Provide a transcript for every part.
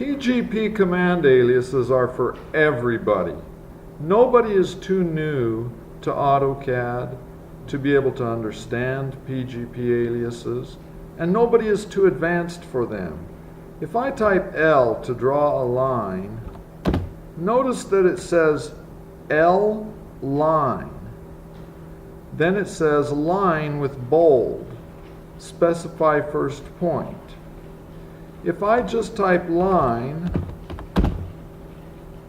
PGP command aliases are for everybody. Nobody is too new to AutoCAD to be able to understand PGP aliases, and nobody is too advanced for them. If I type L to draw a line, notice that it says L line. Then it says line with bold, specify first point. If I just type line,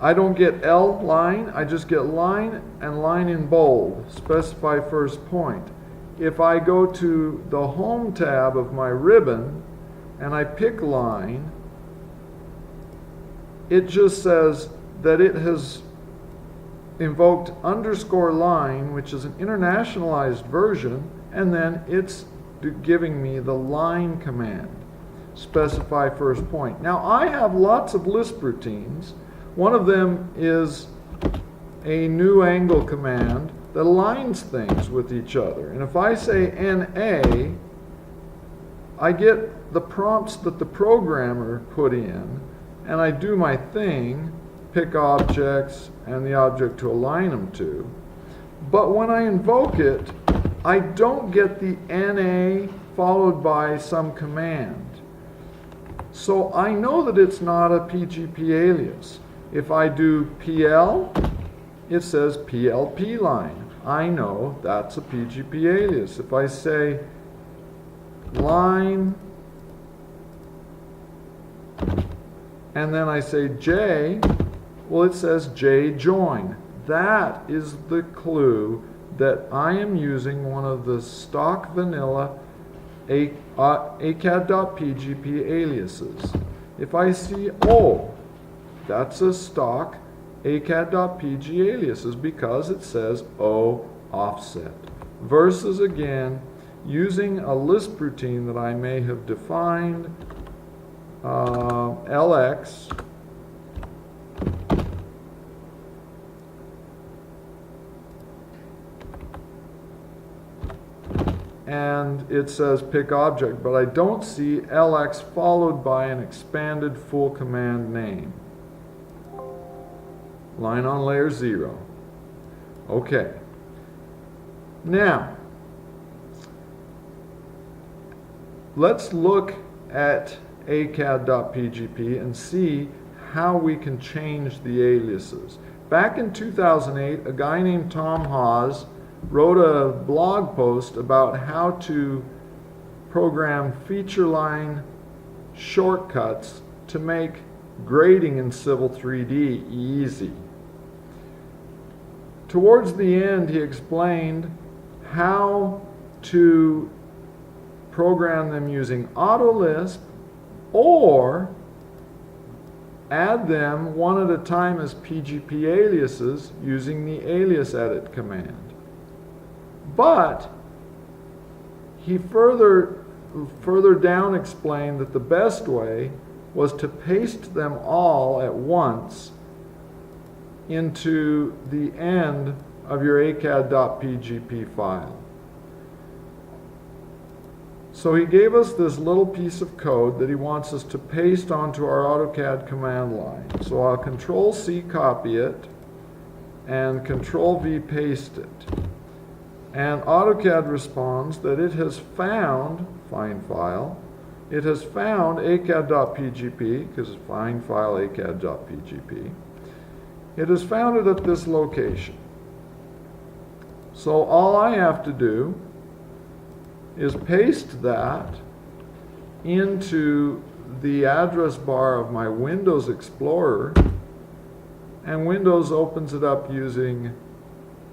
I don't get L line, I just get line and line in bold, specify first point. If I go to the Home tab of my ribbon and I pick line, it just says that it has invoked underscore line, which is an internationalized version, and then it's giving me the line command, specify first point. Now I have lots of Lisp routines. One of them is a new angle command that aligns things with each other. And if I say NA, I get the prompts that the programmer put in, and I do my thing, pick objects and the object to align them to. But when I invoke it, I don't get the NA followed by some command. So I know that it's not a PGP alias. If I do PL, it says PLP line. I know that's a PGP alias. If I say line, and then I say J, well, it says J join. That is the clue that I am using one of the stock vanilla ACAD.PGP aliases. If I see O, that's a stock ACAD.PG aliases because it says O offset. Versus, again, using a Lisp routine that I may have defined, LX, and it says pick object, but I don't see LX followed by an expanded full command name. Line on layer 0. Okay. Now, let's look at ACAD.PGP and see how we can change the aliases. Back in 2008, a guy named Tom Haws wrote a blog post about how to program feature line shortcuts to make grading in Civil 3D easy. Towards the end, he explained how to program them using AutoLisp or add them one at a time as PGP aliases using the ALIASEDIT command. But he further down explained that the best way was to paste them all at once into the end of your ACAD.PGP file. So he gave us this little piece of code that he wants us to paste onto our AutoCAD command line. So I'll Control-C copy it and Control-V paste it. And AutoCAD responds that it has found findfile. It has found ACAD.PGP, because it's findfile ACAD.PGP. It has found it at this location. So all I have to do is paste that into the address bar of my Windows Explorer, and Windows opens it up using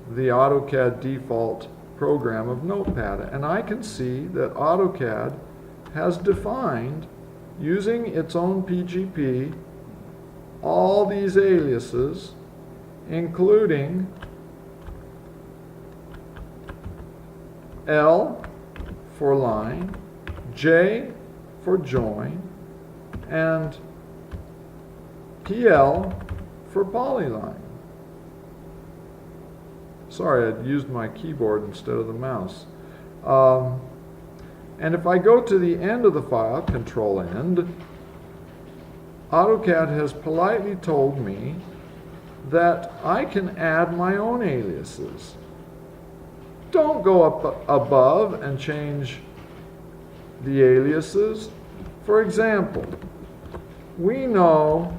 the AutoCAD default program of Notepad. And I can see that AutoCAD has defined, using its own PGP, all these aliases, including L for line, J for join, and PL for polyline. Sorry, I'd used my keyboard instead of the mouse. And if I go to the end of the file, Control End, AutoCAD has politely told me that I can add my own aliases. Don't go up above and change the aliases. For example, we know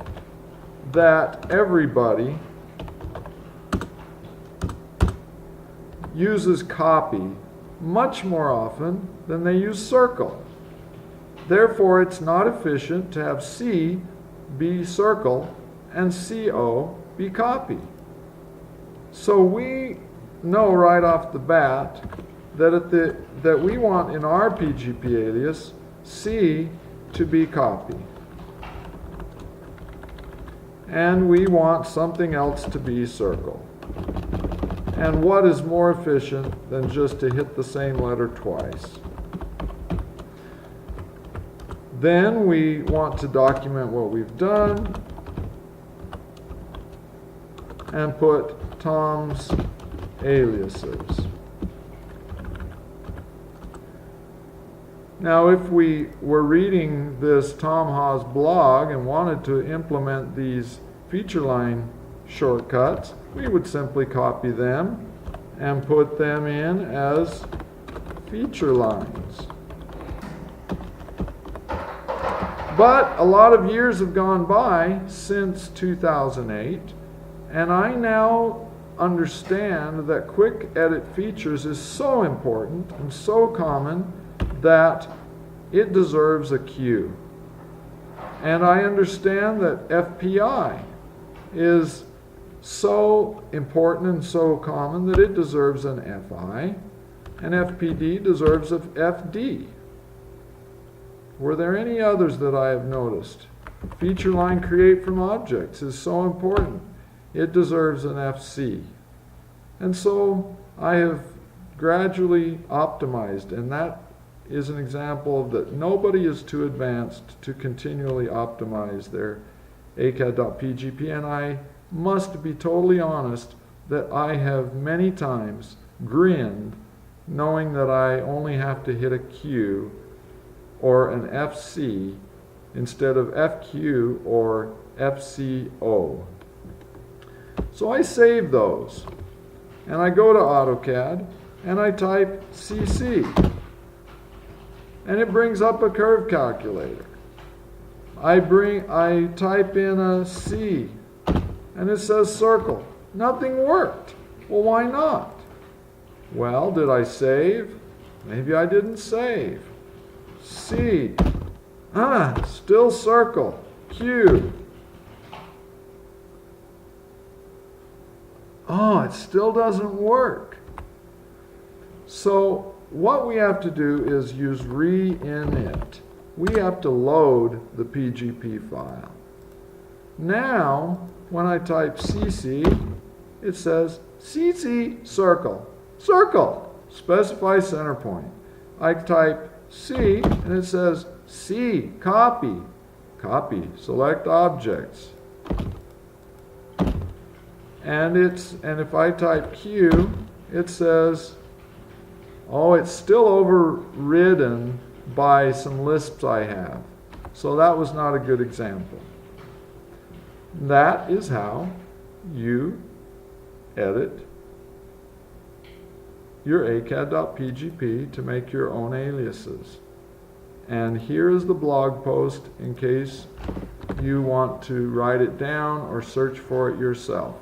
that everybody uses copy much more often than they use circle. Therefore, it's not efficient to have C be circle and CO be copy. So we know right off the bat that we want in our PGP alias C to be copy. And we want something else to be circle. And what is more efficient than just to hit the same letter twice? Then we want to document what we've done and put Tom's aliases. Now, if we were reading this Tom Haws blog and wanted to implement these feature line shortcuts, we would simply copy them and put them in as feature lines. But a lot of years have gone by since 2008, and I now understand that quick edit features is so important and so common that it deserves a queue. And I understand that FPI is so important and so common that it deserves an FI, and FPD deserves an FD. Were there any others that I have noticed? Feature line create from objects is so important. It deserves an FC. And so I have gradually optimized, and that is an example of that nobody is too advanced to continually optimize their ACAD.PGP, and I must be totally honest that I have many times grinned knowing that I only have to hit a Q or an FC instead of FQ or FCO. So I save those, and I go to AutoCAD, and I type CC, and it brings up a curve calculator. I type in a C, and it says circle. Nothing worked. Well, why not? Well, did I save? Maybe I didn't save. C. Still circle. Q. Oh, it still doesn't work. So what we have to do is use re-init. We have to load the PGP file. Now, when I type CC, it says CC circle. Circle. Specify center point. I type C, and it says C, copy. Copy, select objects. And if I type Q, it says, oh, it's still overridden by some LISPs I have. So that was not a good example. That is how you edit your ACAD.PGP to make your own aliases. And here is the blog post in case you want to write it down or search for it yourself.